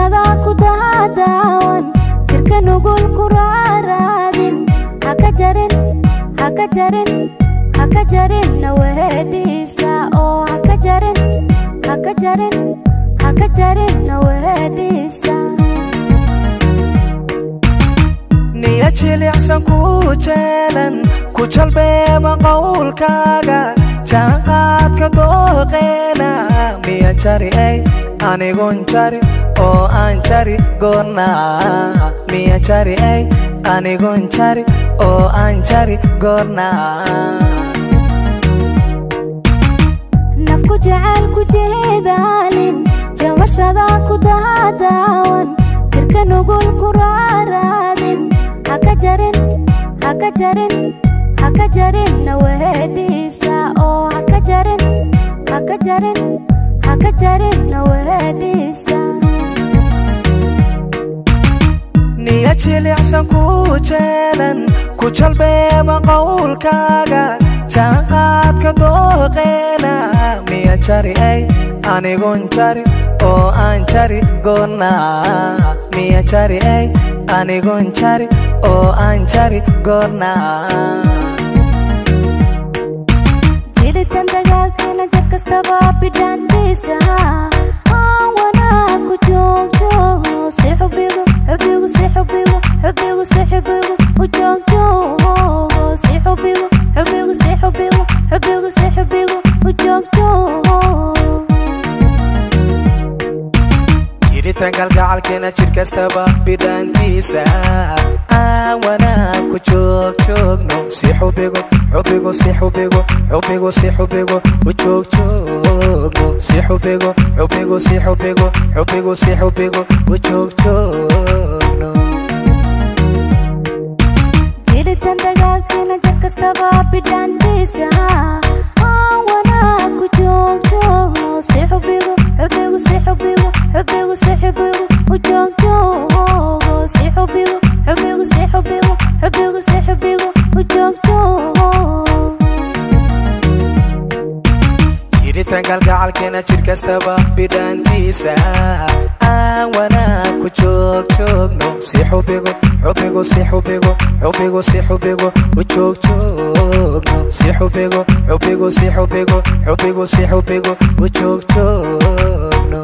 jamashada ku daawan jirka nugul ku raadin haka jarin nawadiisa oo haka jarin nawadiisa niya jilicsan ku jeelan ku jalbeema qowlkaaga jaanqaadka dooqeena miya jari ay anigon jari oo aan jari goorna miya jari ay anigon jari oo aan jari goorna nafku jecel ku jeedaalin jamashada ku daawan jirka nugul ku raadin haka jarin nawadiisa oo haka jarin nawadiisa niya jilicsan ku jeelan ku jalbeema qowlkaaga jaanqaadka dooqeena miya jari ay anigon jari oo aan jari goorna miya jari ay anigon jari oo aan jari goorna jiritan dagaalkeena jar kastaba bidhaantiisa aan wanaag ku joogjoogno si xubigu u joogjoogo si xubigu u joogjoogo jiritan galgacalkeena jir kastaba bidhaantiisa aan wanaag ku joogjoogno si xubigu u joogjoogno si xubigu u joogjoogno jiritan dagaalkeena jar kastaba bidhaantiisa aan wanaag ku joogjoogno si xubigu u joogjoogo si xubigu u joogjoogo jiritan galgacalkeena jir kastaba bidhaantiisa aan wanaag ku joogjoogno si xubigu u joogjoogno si xubigu u joogjoogno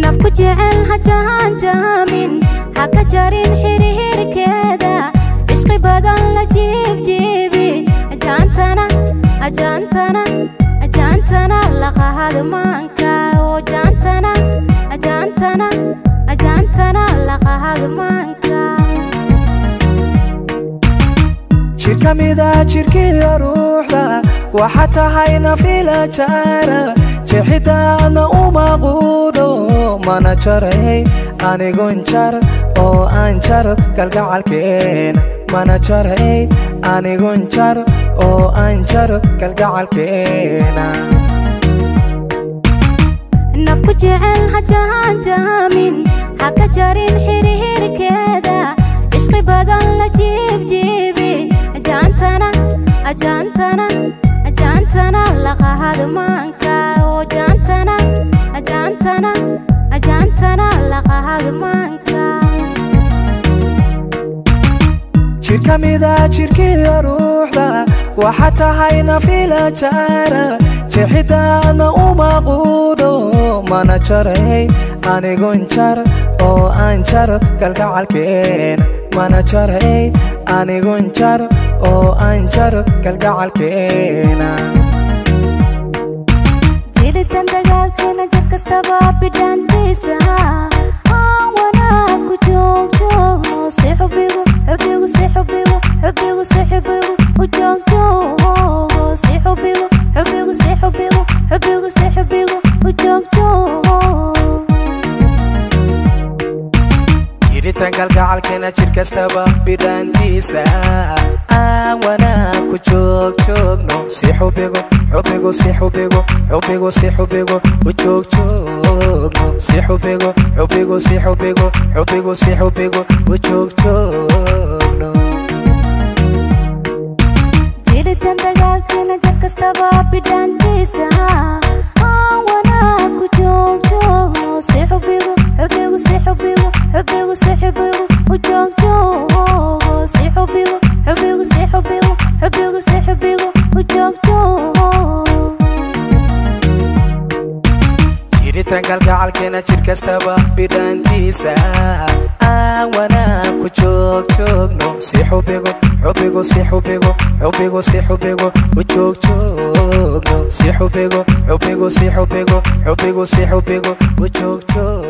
nafku jecel hajaanjaamin haka jarin xiriirkeeda ishqi badan la jiibjiibi ajaantana laqahado maanka oo ajaantana laqahado maanka jirka mida jirkiyo ruuxda waxa tahay nafila jara jeexidana uma quudo mana jaray anigon jar oo aan jar galgacalkeena mana jaray anigon jar oo aan jar galgacalkeena nafku jecel hajaanjaamin haka jarin xiriirkeeda ishqi badan la jiibjiibi ajaantana laqahado maanka oo ajaantana laqahado maanka jirka mida jirkiyo ruuxda waxa tahay nafila jara jeexidana uma quudo mana jaray anigon jar oo aan jar galgacalkeena mana jaray anigon jar oo aan jar galgacalkeena jiritan dagaalkeena jar kastaba bidhaantiisa aan wanaag ku joogjoogno si xubigu kalgacalkeena jir kastaba bidhaantiisa aan wanaag ku joogjoogno si xubigu xubigu si xubigu xubigu si xubigu u joogjoogno si xubigu xubigu si xubigu xubigu si xubigu u joogjoogno jiritan dagaalkeena jir kastaba bidhaantiisa aan wanaag ku joogjoogno si xubigu xubigu si xubigu xubigu si xubigu u joogjoogno si xubigu xubigu si xubigu xubigu si xubigu u joogjoogno jiritan kalgacalkeena jir kastaba bidhaantiisa aan wanaag ku joogjoogno si xubigu xubigu si xubigu xubigu si xubigu u joogjoogno si xubigu xubigu si xubigu xubigu si xubigu u joogjoogno